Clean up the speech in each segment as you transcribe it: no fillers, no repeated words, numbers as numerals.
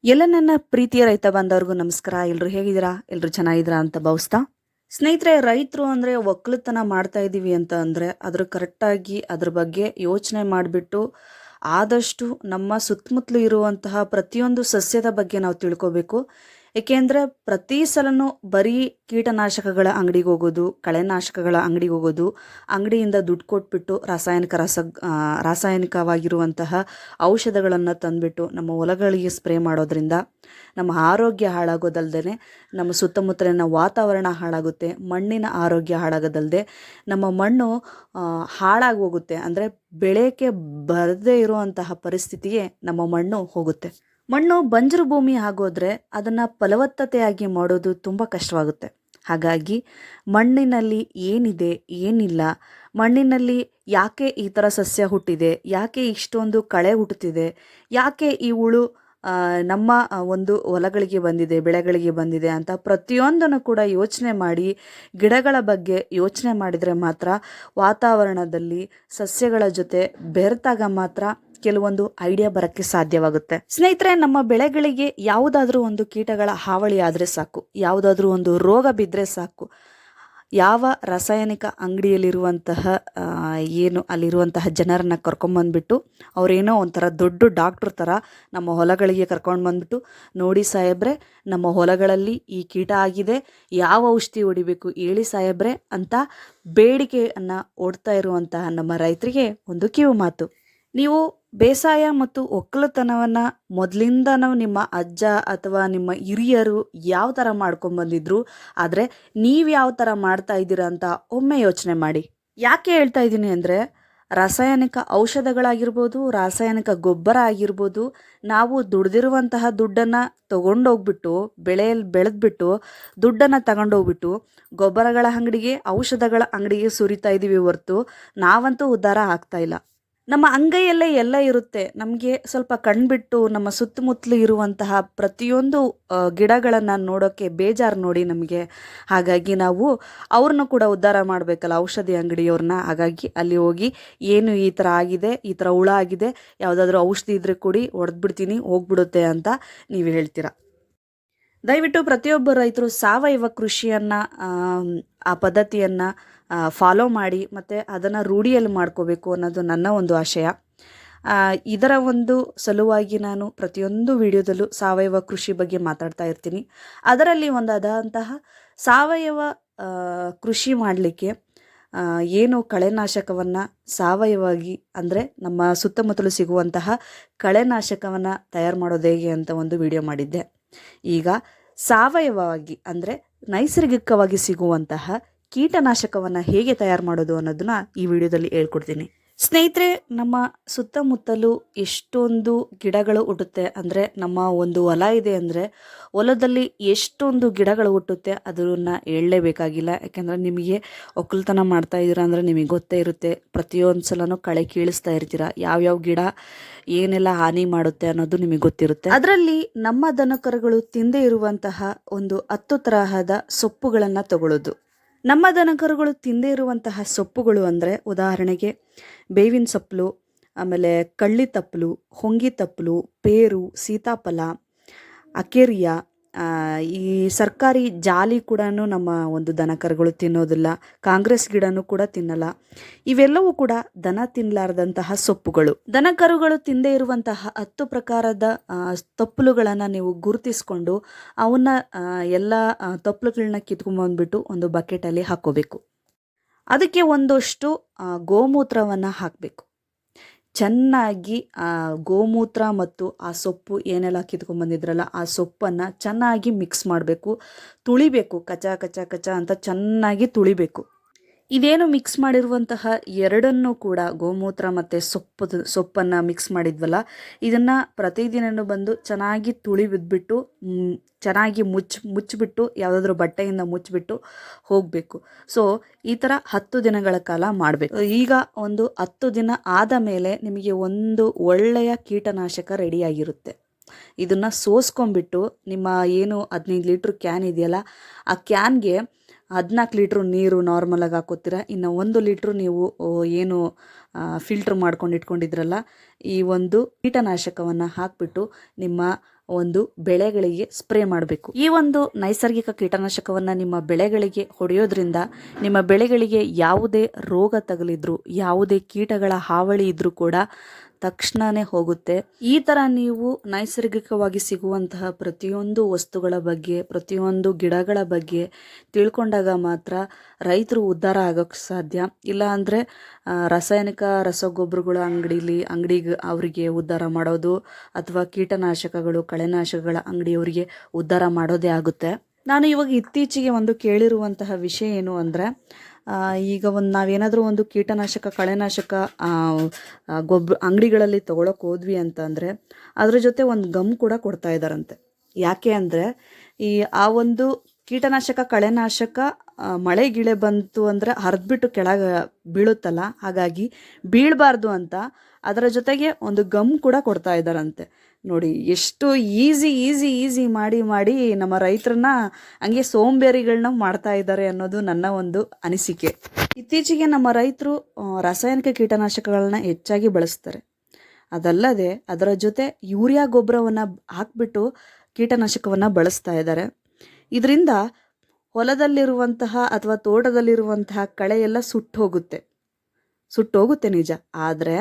ಎಲ್ಲ ನನ್ನ ಪ್ರೀತಿಯ ರೈತ ಬಾಂಧವರಿಗೂ ನಮಸ್ಕಾರ. ಎಲ್ರು ಹೇಗಿದ್ದೀರಾ? ಎಲ್ರು ಚೆನ್ನಾಗಿದ್ದೀರಾ ಅಂತ ಭಾವಿಸ್ತಾ, ಸ್ನೇಹಿತರೆ, ರೈತರು ಅಂದರೆ ಒಕ್ಕಲುತನ ಮಾಡ್ತಾ ಇದ್ದೀವಿ ಅಂತ ಅಂದರೆ ಅದ್ರ ಕರೆಕ್ಟಾಗಿ ಅದ್ರ ಬಗ್ಗೆ ಯೋಚನೆ ಮಾಡಿಬಿಟ್ಟು ಆದಷ್ಟು ನಮ್ಮ ಸುತ್ತಮುತ್ತಲು ಇರುವಂತಹ ಪ್ರತಿಯೊಂದು ಸಸ್ಯದ ಬಗ್ಗೆ ನಾವು ತಿಳ್ಕೋಬೇಕು. ಏಕೆಂದರೆ ಪ್ರತಿ ಸಲನೂ ಬರೀ ಕೀಟನಾಶಕಗಳ ಅಂಗಡಿಗೆ ಹೋಗೋದು, ಕಳೆನಾಶಕಗಳ ಅಂಗಡಿಗೆ ಹೋಗೋದು, ಅಂಗಡಿಯಿಂದ ದುಡ್ಡು ಕೊಟ್ಬಿಟ್ಟು ರಾಸಾಯನಿಕವಾಗಿರುವಂತಹ ಔಷಧಗಳನ್ನು ತಂದುಬಿಟ್ಟು ನಮ್ಮ ಹೊಲಗಳಿಗೆ ಸ್ಪ್ರೇ ಮಾಡೋದ್ರಿಂದ ನಮ್ಮ ಆರೋಗ್ಯ ಹಾಳಾಗೋದಲ್ದೇ ನಮ್ಮ ಸುತ್ತಮುತ್ತಲಿನ ವಾತಾವರಣ ಹಾಳಾಗುತ್ತೆ, ಮಣ್ಣಿನ ಆರೋಗ್ಯ ಹಾಳಾಗೋದಲ್ಲದೆ ನಮ್ಮ ಮಣ್ಣು ಹಾಳಾಗಿ ಹೋಗುತ್ತೆ. ಅಂದರೆ ಬೆಳೆಗೆ ಬರದೇ ಇರುವಂತಹ ಪರಿಸ್ಥಿತಿಗೆ ನಮ್ಮ ಮಣ್ಣು ಹೋಗುತ್ತೆ. ಮಣ್ಣು ಬಂಜರು ಭೂಮಿ ಆಗೋದ್ರೆ ಅದನ್ನು ಫಲವತ್ತತೆಯಾಗಿ ಮಾಡೋದು ತುಂಬ ಕಷ್ಟವಾಗುತ್ತೆ. ಹಾಗಾಗಿ ಮಣ್ಣಿನಲ್ಲಿ ಏನಿದೆ ಏನಿಲ್ಲ, ಮಣ್ಣಿನಲ್ಲಿ ಯಾಕೆ ಈ ಥರ ಸಸ್ಯ ಹುಟ್ಟಿದೆ, ಯಾಕೆ ಇಷ್ಟೊಂದು ಕಳೆ ಹುಟ್ಟುತ್ತಿದೆ, ಯಾಕೆ ಈ ಹುಳು ನಮ್ಮ ಒಂದು ಹೊಲಗಳಿಗೆ ಬಂದಿದೆ, ಬೆಳೆಗಳಿಗೆ ಬಂದಿದೆ ಅಂತ ಪ್ರತಿಯೊಂದನ್ನು ಕೂಡ ಯೋಚನೆ ಮಾಡಿ ಗಿಡಗಳ ಬಗ್ಗೆ ಯೋಚನೆ ಮಾಡಿದರೆ ಮಾತ್ರ ವಾತಾವರಣದಲ್ಲಿ ಸಸ್ಯಗಳ ಜೊತೆ ಬೆರೆತಾಗ ಮಾತ್ರ ಕೆಲವೊಂದು ಐಡಿಯಾ ಬರೋಕ್ಕೆ ಸಾಧ್ಯವಾಗುತ್ತೆ. ಸ್ನೇಹಿತರೆ, ನಮ್ಮ ಬೆಳೆಗಳಿಗೆ ಯಾವುದಾದ್ರೂ ಒಂದು ಕೀಟಗಳ ಹಾವಳಿ ಆದರೆ ಸಾಕು, ಯಾವುದಾದ್ರೂ ಒಂದು ರೋಗ ಬಿದ್ದರೆ ಸಾಕು, ಯಾವ ರಾಸಾಯನಿಕ ಅಂಗಡಿಯಲ್ಲಿರುವಂತಹ ಏನು ಅಲ್ಲಿರುವಂತಹ ಜನರನ್ನು ಕರ್ಕೊಂಬಂದ್ಬಿಟ್ಟು ಅವರೇನೋ ಒಂಥರ ದೊಡ್ಡ ಡಾಕ್ಟ್ರ್ ಥರ ನಮ್ಮ ಹೊಲಗಳಿಗೆ ಕರ್ಕೊಂಡು ಬಂದ್ಬಿಟ್ಟು, ನೋಡಿ ಸಾಹೇಬ್ರೆ, ನಮ್ಮ ಹೊಲಗಳಲ್ಲಿ ಈ ಕೀಟ ಆಗಿದೆ, ಯಾವ ಔಷಧಿ ಹೊಡಿಬೇಕು ಹೇಳಿ ಸಾಹೇಬ್ರೆ ಅಂತ ಬೇಡಿಕೆಯನ್ನು ಒಡ್ತಾ ಇರುವಂತಹ ನಮ್ಮ ರೈತರಿಗೆ ಒಂದು ಕಿವು ಮಾತು. ನೀವು ಬೇಸಾಯ ಮತ್ತು ಒಕ್ಕಲುತನವನ್ನು ಮೊದಲಿಂದನೂ ನಿಮ್ಮ ಅಜ್ಜ ಅಥವಾ ನಿಮ್ಮ ಹಿರಿಯರು ಯಾವ ಥರ ಮಾಡ್ಕೊಂಬಂದಿದ್ರು, ಆದರೆ ನೀವು ಯಾವ ಥರ ಮಾಡ್ತಾ ಇದ್ದೀರಾ ಅಂತ ಒಮ್ಮೆ ಯೋಚನೆ ಮಾಡಿ. ಯಾಕೆ ಹೇಳ್ತಾ ಇದ್ದೀನಿ ಅಂದರೆ, ರಾಸಾಯನಿಕ ಔಷಧಗಳಾಗಿರ್ಬೋದು, ರಾಸಾಯನಿಕ ಗೊಬ್ಬರ ಆಗಿರ್ಬೋದು, ನಾವು ದುಡ್ದಿರುವಂತಹ ದುಡ್ಡನ್ನು ತೊಗೊಂಡೋಗ್ಬಿಟ್ಟು ಬೆಳೆಯಲ್ಲಿ ಬೆಳೆದ್ಬಿಟ್ಟು ದುಡ್ಡನ್ನು ತಗೊಂಡೋಗ್ಬಿಟ್ಟು ಗೊಬ್ಬರಗಳ ಅಂಗಡಿಗೆ, ಔಷಧಗಳ ಅಂಗಡಿಗೆ ಸುರಿತಾ ಇದ್ದೀವಿ ಹೊರತು ನಾವಂತೂ ಉದ್ಧಾರ ಆಗ್ತಾ ಇಲ್ಲ. ನಮ್ಮ ಅಂಗೈಯಲ್ಲೇ ಎಲ್ಲ ಇರುತ್ತೆ. ನಮಗೆ ಸ್ವಲ್ಪ ಕಣ್ಬಿಟ್ಟು ನಮ್ಮ ಸುತ್ತಮುತ್ತಲು ಇರುವಂತಹ ಪ್ರತಿಯೊಂದು ಗಿಡಗಳನ್ನು ನೋಡೋಕ್ಕೆ ಬೇಜಾರು ನೋಡಿ ನಮಗೆ. ಹಾಗಾಗಿ ನಾವು ಅವ್ರನ್ನ ಕೂಡ ಉದ್ಧಾರ ಮಾಡಬೇಕಲ್ಲ, ಔಷಧಿ ಅಂಗಡಿಯವ್ರನ್ನ. ಹಾಗಾಗಿ ಅಲ್ಲಿ ಹೋಗಿ, ಏನು ಈ ಥರ ಆಗಿದೆ, ಈ ಥರ ಹುಳ ಆಗಿದೆ, ಯಾವುದಾದ್ರೂ ಔಷಧಿ ಇದ್ದರೆ ಕೊಡಿ, ಹೊಡೆದ್ಬಿಡ್ತೀನಿ, ಹೋಗ್ಬಿಡುತ್ತೆ ಅಂತ ನೀವು ಹೇಳ್ತೀರಾ. ದಯವಿಟ್ಟು ಪ್ರತಿಯೊಬ್ಬ ರೈತರು ಸಾವಯವ ಕೃಷಿಯನ್ನು, ಆ ಪದ್ಧತಿಯನ್ನು ಫಾಲೋ ಮಾಡಿ ಮತ್ತು ಅದನ್ನು ರೂಢಿಯಲ್ಲಿ ಮಾಡ್ಕೋಬೇಕು ಅನ್ನೋದು ನನ್ನ ಒಂದು ಆಶಯ. ಇದರ ಒಂದು ಸಲುವಾಗಿ ನಾನು ಪ್ರತಿಯೊಂದು ವಿಡಿಯೋದಲ್ಲೂ ಸಾವಯವ ಕೃಷಿ ಬಗ್ಗೆ ಮಾತಾಡ್ತಾ ಇರ್ತೀನಿ. ಅದರಲ್ಲಿ ಒಂದಾದಂತಹ ಸಾವಯವ ಕೃಷಿ ಮಾಡಲಿಕ್ಕೆ ಏನು ಕಳೆನಾಶಕವನ್ನು ಸಾವಯವಾಗಿ, ಅಂದರೆ ನಮ್ಮ ಸುತ್ತಮುತ್ತಲು ಸಿಗುವಂತಹ ಕಳೆನಾಶಕವನ್ನು ತಯಾರು ಮಾಡೋದು ಹೇಗೆ ಅಂತ ಒಂದು ವಿಡಿಯೋ ಮಾಡಿದ್ದೆ. ಈಗ ಸಾವಯವವಾಗಿ ಅಂದರೆ ನೈಸರ್ಗಿಕವಾಗಿ ಸಿಗುವಂತಹ ಕೀಟನಾಶಕವನ್ನು ಹೇಗೆ ತಯಾರು ಮಾಡೋದು ಅನ್ನೋದನ್ನ ಈ ವಿಡಿಯೋದಲ್ಲಿ ಹೇಳ್ಕೊಡ್ತೀನಿ. ಸ್ನೇಹಿತರೆ, ನಮ್ಮ ಸುತ್ತಮುತ್ತಲು ಎಷ್ಟೊಂದು ಗಿಡಗಳು ಹುಟ್ಟುತ್ತೆ. ಅಂದರೆ ನಮ್ಮ ಒಂದು ಹೊಲ ಇದೆ ಅಂದರೆ ಹೊಲದಲ್ಲಿ ಎಷ್ಟೊಂದು ಗಿಡಗಳು ಹುಟ್ಟುತ್ತೆ ಅದನ್ನು ಹೇಳಲೇಬೇಕಾಗಿಲ್ಲ. ಯಾಕೆಂದರೆ ನಿಮಗೆ ಒಕ್ಕಲ್ತನ ಮಾಡ್ತಾ ಇದ್ದೀರಾ ಅಂದರೆ ನಿಮಗೆ ಗೊತ್ತೇ ಇರುತ್ತೆ. ಪ್ರತಿಯೊಂದು ಸಲನೂ ಕಳೆ ಕೀಳಿಸ್ತಾ ಇರ್ತೀರ, ಯಾವ್ಯಾವ ಗಿಡ ಏನೆಲ್ಲ ಹಾನಿ ಮಾಡುತ್ತೆ ಅನ್ನೋದು ನಿಮಗೆ ಗೊತ್ತಿರುತ್ತೆ. ಅದರಲ್ಲಿ ನಮ್ಮ ದನಕರುಗಳು ತಿಂದೇ ಇರುವಂತಹ ಒಂದು 10 ತರಹದ ಸೊಪ್ಪುಗಳನ್ನು ತಗೊಳ್ಳೋದು. ನಮ್ಮ ದನಕರುಗಳು ತಿಂದೇ ಇರುವಂತಹ ಸೊಪ್ಪುಗಳು ಅಂದರೆ ಉದಾಹರಣೆಗೆ ಬೇವಿನ ಸೊಪ್ಪು, ಆಮೇಲೆ ಕಳ್ಳಿ ತಪ್ಪಲು, ಹೊಂಗಿ ತಪ್ಪಲು, ಪೇರು, ಸೀತಾಫಲ, ಅಕೇರಿಯ, ಈ ಸರ್ಕಾರಿ ಜಾಲಿ ಕೂಡ ನಮ್ಮ ಒಂದು ದನಕರುಗಳು ತಿನ್ನೋದಿಲ್ಲ. ಕಾಂಗ್ರೆಸ್ ಗಿಡನೂ ಕೂಡ ತಿನ್ನಲ್ಲ. ಇವೆಲ್ಲವೂ ಕೂಡ ದನ ತಿನ್ನಲಾರದಂತಹ ಸೊಪ್ಪುಗಳು. ದನಕರುಗಳು ತಿಂದೇ ಇರುವಂತಹ 10 ಪ್ರಕಾರದ ತಪ್ಪಲುಗಳನ್ನು ನೀವು ಗುರುತಿಸ್ಕೊಂಡು ಅವನ್ನ ಎಲ್ಲ ತಪ್ಪಲುಗಳನ್ನ ಕಿತ್ಕೊಂಡ್ಬಂದ್ಬಿಟ್ಟು ಒಂದು ಬಕೆಟಲ್ಲಿ ಹಾಕ್ಕೋಬೇಕು. ಅದಕ್ಕೆ ಒಂದಷ್ಟು ಗೋಮೂತ್ರವನ್ನು ಹಾಕಬೇಕು. ಚೆನ್ನಾಗಿ ಆ ಗೋಮೂತ್ರ ಮತ್ತು ಆ ಸೊಪ್ಪು ಏನೆಲ್ಲ ಕಿತ್ಕೊಂಡ್ಬಂದಿದ್ರಲ್ಲ ಆ ಸೊಪ್ಪನ್ನು ಚೆನ್ನಾಗಿ ಮಿಕ್ಸ್ ಮಾಡಬೇಕು, ತುಳಿಬೇಕು, ಕಚ ಕಚ ಕಚ ಅಂತ ಚೆನ್ನಾಗಿ ತುಳಿಬೇಕು. ಇದೇನು ಮಿಕ್ಸ್ ಮಾಡಿರುವಂತಹ ಎರಡನ್ನೂ ಕೂಡ, ಗೋಮೂತ್ರ ಮತ್ತು ಸೊಪ್ಪನ್ನು ಮಿಕ್ಸ್ ಮಾಡಿದ್ವಲ್ಲ, ಇದನ್ನು ಪ್ರತಿದಿನವೂ ಬಂದು ಚೆನ್ನಾಗಿ ಬಿದ್ದುಬಿಟ್ಟು ಚೆನ್ನಾಗಿ ಮುಚ್ಚಿಬಿಟ್ಟು ಯಾವುದಾದ್ರೂ ಬಟ್ಟೆಯಿಂದ ಮುಚ್ಚಿಬಿಟ್ಟು ಹೋಗಬೇಕು. ಸೊ ಈ ಥರ 10 ದಿನಗಳ ಕಾಲ ಮಾಡಬೇಕು. ಈಗ ಒಂದು 10 ದಿನ ಆದ ಮೇಲೆ ನಿಮಗೆ ಒಂದು ಒಳ್ಳೆಯ ಕೀಟನಾಶಕ ರೆಡಿಯಾಗಿರುತ್ತೆ. ಇದನ್ನು ಸೋಸ್ಕೊಂಡ್ಬಿಟ್ಟು ನಿಮ್ಮ ಏನು 15 ಲೀಟ್ರ್ ಕ್ಯಾನ್ ಇದೆಯಲ್ಲ, ಆ ಕ್ಯಾನ್ಗೆ 14 ಲೀಟ್ರ್ ನೀರು ನಾರ್ಮಲಾಗಿ ಹಾಕೋತೀರ. ಇನ್ನು 1 ಲೀಟ್ರ್ ನೀವು ಏನು ಫಿಲ್ಟ್ರ್ ಮಾಡ್ಕೊಂಡು ಇಟ್ಕೊಂಡಿದ್ರಲ್ಲ, ಈ ಒಂದು ಕೀಟನಾಶಕವನ್ನು ಹಾಕಿಬಿಟ್ಟು ನಿಮ್ಮ ಒಂದು ಬೆಳೆಗಳಿಗೆ ಸ್ಪ್ರೇ ಮಾಡಬೇಕು. ಈ ಒಂದು ನೈಸರ್ಗಿಕ ಕೀಟನಾಶಕವನ್ನು ನಿಮ್ಮ ಬೆಳೆಗಳಿಗೆ ಹೊಡೆಯೋದ್ರಿಂದ ನಿಮ್ಮ ಬೆಳೆಗಳಿಗೆ ಯಾವುದೇ ರೋಗ ತಗುಲಿದ್ರು, ಯಾವುದೇ ಕೀಟಗಳ ಹಾವಳಿ ಇದ್ರೂ ಕೂಡ ತಕ್ಷಣವೇ ಹೋಗುತ್ತೆ. ಈ ಥರ ನೀವು ನೈಸರ್ಗಿಕವಾಗಿ ಸಿಗುವಂತಹ ಪ್ರತಿಯೊಂದು ವಸ್ತುಗಳ ಬಗ್ಗೆ, ಪ್ರತಿಯೊಂದು ಗಿಡಗಳ ಬಗ್ಗೆ ತಿಳ್ಕೊಂಡಾಗ ಮಾತ್ರ ರೈತರು ಉದ್ಧಾರ ಆಗೋಕ್ಕೆ ಸಾಧ್ಯ. ಇಲ್ಲ ಅಂದರೆ ರಾಸಾಯನಿಕ ರಸಗೊಬ್ಬರಗಳ ಅಂಗಡಿಗೆ ಅವರಿಗೆ ಉದ್ಧಾರ ಮಾಡೋದು, ಅಥವಾ ಕೀಟನಾಶಕಗಳು ಕಳೆನಾಶಕಗಳ ಅಂಗಡಿಯವರಿಗೆ ಉದ್ಧಾರ ಮಾಡೋದೇ ಆಗುತ್ತೆ. ನಾನು ಇವಾಗ ಇತ್ತೀಚೆಗೆ ಒಂದು ಕೇಳಿರುವಂತಹ ವಿಷಯ ಏನು ಅಂದರೆ, ಈಗ ನಾವೇನಾದರೂ ಒಂದು ಕೀಟನಾಶಕ ಕಳೆನಾಶಕ ಅಂಗಡಿಗಳಲ್ಲಿ ತೊಗೊಳಕ್ಕೆ ಹೋದ್ವಿ ಅಂತಂದರೆ ಅದ್ರ ಜೊತೆ ಒಂದು ಗಮ್ ಕೂಡ ಕೊಡ್ತಾ ಇದ್ದಾರಂತೆ. ಯಾಕೆ ಅಂದರೆ ಆ ಒಂದು ಕೀಟನಾಶಕ ಕಳೆನಾಶಕ ಮಳೆ ಗಿಳೆ ಬಂತು ಅಂದರೆ ಹರಿದ್ಬಿಟ್ಟು ಕೆಳಗೆ ಬೀಳುತ್ತಲ್ಲ, ಹಾಗಾಗಿ ಬೀಳಬಾರ್ದು ಅಂತ ಅದರ ಜೊತೆಗೆ ಒಂದು ಗಮ್ ಕೂಡ ಕೊಡ್ತಾ ಇದ್ದಾರಂತೆ. ನೋಡಿ, ಎಷ್ಟು ಈಸಿ ಮಾಡಿ ನಮ್ಮ ರೈತರನ್ನ ಹಂಗೆ ಸೋಂಬೇರಿಗಳನ್ನ ಮಾಡ್ತಾ ಇದ್ದಾರೆ ಅನ್ನೋದು ನನ್ನ ಒಂದು ಅನಿಸಿಕೆ. ಇತ್ತೀಚೆಗೆ ನಮ್ಮ ರೈತರು ರಾಸಾಯನಿಕ ಕೀಟನಾಶಕಗಳನ್ನ ಹೆಚ್ಚಾಗಿ ಬಳಸ್ತಾರೆ. ಅದಲ್ಲದೆ ಅದರ ಜೊತೆ ಯೂರಿಯಾ ಗೊಬ್ಬರವನ್ನು ಹಾಕ್ಬಿಟ್ಟು ಕೀಟನಾಶಕವನ್ನು ಬಳಸ್ತಾ ಇದ್ದಾರೆ. ಇದರಿಂದ ಹೊಲದಲ್ಲಿರುವಂತಹ ಅಥವಾ ತೋಟದಲ್ಲಿರುವಂತಹ ಕಳೆ ಎಲ್ಲ ಸುಟ್ಟೋಗುತ್ತೆ ನಿಜ. ಆದರೆ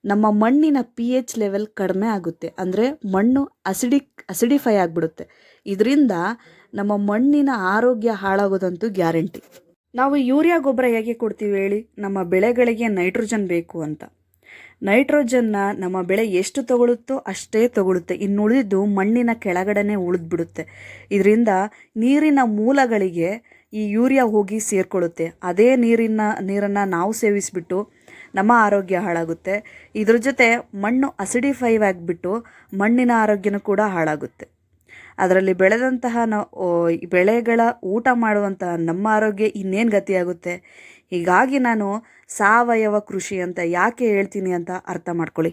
ನಮ್ಮ ಮಣ್ಣಿನ pH ಲೆವೆಲ್ ಕಡಿಮೆ ಆಗುತ್ತೆ. ಅಂದರೆ ಮಣ್ಣು ಅಸಿಡಿಫೈ ಆಗಿಬಿಡುತ್ತೆ. ಇದರಿಂದ ನಮ್ಮ ಮಣ್ಣಿನ ಆರೋಗ್ಯ ಹಾಳಾಗೋದಂತೂ ಗ್ಯಾರಂಟಿ. ನಾವು ಯೂರಿಯಾ ಗೊಬ್ಬರ ಹೇಗೆ ಕೊಡ್ತೀವಿ ಹೇಳಿ? ನಮ್ಮ ಬೆಳೆಗಳಿಗೆ ನೈಟ್ರೋಜನ್ ಬೇಕು ಅಂತ. ನೈಟ್ರೋಜನ್ನ ನಮ್ಮ ಬೆಳೆ ಎಷ್ಟು ತಗೊಳುತ್ತೋ ಅಷ್ಟೇ ತಗೊಳುತ್ತೆ. ಇನ್ನುಳಿದು ಮಣ್ಣಿನ ಕೆಳಗಡೆನೆ ಉಳಿದ್ಬಿಡುತ್ತೆ. ಇದರಿಂದ ನೀರಿನ ಮೂಲಗಳಿಗೆ ಈ ಯೂರಿಯಾ ಹೋಗಿ ಸೇರಿಕೊಳ್ಳುತ್ತೆ. ಅದೇ ನೀರನ್ನು ನಾವು ಸೇವಿಸಿಬಿಟ್ಟು ನಮ್ಮ ಆರೋಗ್ಯ ಹಾಳಾಗುತ್ತೆ. ಇದ್ರ ಜೊತೆ ಮಣ್ಣು ಅಸಿಡಿಫೈ ಆಗಿಬಿಟ್ಟು ಮಣ್ಣಿನ ಆರೋಗ್ಯನೂ ಕೂಡ ಹಾಳಾಗುತ್ತೆ. ಅದರಲ್ಲಿ ಬೆಳೆದಂತಹ ಬೆಳೆಗಳ ಊಟ ಮಾಡುವಂತಹ ನಮ್ಮ ಆರೋಗ್ಯ ಇನ್ನೇನು ಗತಿಯಾಗುತ್ತೆ. ಹೀಗಾಗಿ ನಾನು ಸಾವಯವ ಕೃಷಿ ಅಂತ ಯಾಕೆ ಹೇಳ್ತೀನಿ ಅಂತ ಅರ್ಥ ಮಾಡ್ಕೊಳ್ಳಿ.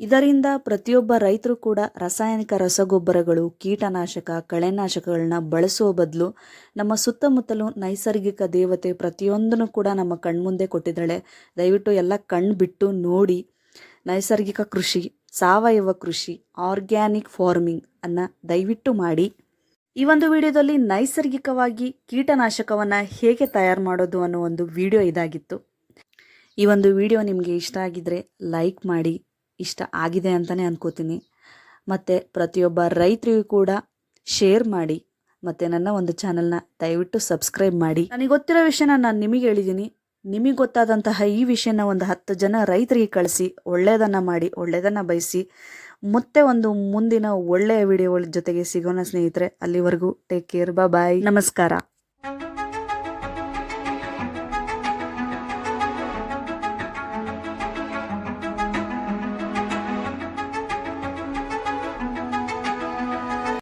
ಇದರಿಂದ ಪ್ರತಿಯೊಬ್ಬ ರೈತರು ಕೂಡ ರಾಸಾಯನಿಕ ರಸಗೊಬ್ಬರಗಳು, ಕೀಟನಾಶಕ, ಕಳೆನಾಶಕಗಳನ್ನ ಬಳಸುವ ಬದಲು ನಮ್ಮ ಸುತ್ತಮುತ್ತಲು ನೈಸರ್ಗಿಕ ದೇವತೆ ಪ್ರತಿಯೊಂದನ್ನು ಕೂಡ ನಮ್ಮ ಕಣ್ಮುಂದೆ ಕೊಟ್ಟಿದ್ದಾಳೆ. ದಯವಿಟ್ಟು ಎಲ್ಲ ಕಣ್ಣು ಬಿಟ್ಟು ನೋಡಿ ನೈಸರ್ಗಿಕ ಕೃಷಿ, ಸಾವಯವ ಕೃಷಿ, ಆರ್ಗ್ಯಾನಿಕ್ ಫಾರ್ಮಿಂಗ್ ಅನ್ನು ದಯವಿಟ್ಟು ಮಾಡಿ. ಈ ಒಂದು ವಿಡಿಯೋದಲ್ಲಿ ನೈಸರ್ಗಿಕವಾಗಿ ಕೀಟನಾಶಕವನ್ನು ಹೇಗೆ ತಯಾರು ಮಾಡೋದು ಅನ್ನೋ ಒಂದು ವಿಡಿಯೋ ಇದಾಗಿತ್ತು. ಈ ಒಂದು ವಿಡಿಯೋ ನಿಮಗೆ ಇಷ್ಟ ಆಗಿದ್ರೆ ಲೈಕ್ ಮಾಡಿ. ಇಷ್ಟ ಆಗಿದೆ ಅಂತಲೇ ಅನ್ಕೋತೀನಿ. ಮತ್ತು ಪ್ರತಿಯೊಬ್ಬ ರೈತರಿಗೂ ಕೂಡ ಶೇರ್ ಮಾಡಿ. ಮತ್ತು ನನ್ನ ಒಂದು ಚಾನಲ್ನ ದಯವಿಟ್ಟು ಸಬ್ಸ್ಕ್ರೈಬ್ ಮಾಡಿ. ನನಗೆ ಗೊತ್ತಿರೋ ವಿಷಯನ ನಾನು ನಿಮಗೆ ಹೇಳಿದ್ದೀನಿ. ನಿಮಗೆ ಗೊತ್ತಾದಂತಹ ಈ ವಿಷಯನ ಒಂದು 10 ಜನ ರೈತರಿಗೆ ಕಳಿಸಿ, ಒಳ್ಳೆಯದನ್ನು ಮಾಡಿ, ಒಳ್ಳೆಯದನ್ನು ಬಯಸಿ. ಮತ್ತೆ ಒಂದು ಮುಂದಿನ ಒಳ್ಳೆಯ ವಿಡಿಯೋಗಳ ಜೊತೆಗೆ ಸಿಗೋಣ ಸ್ನೇಹಿತರೆ. ಅಲ್ಲಿವರೆಗೂ ಟೇಕ್ ಕೇರ್, ಬಾಯ್, ನಮಸ್ಕಾರ.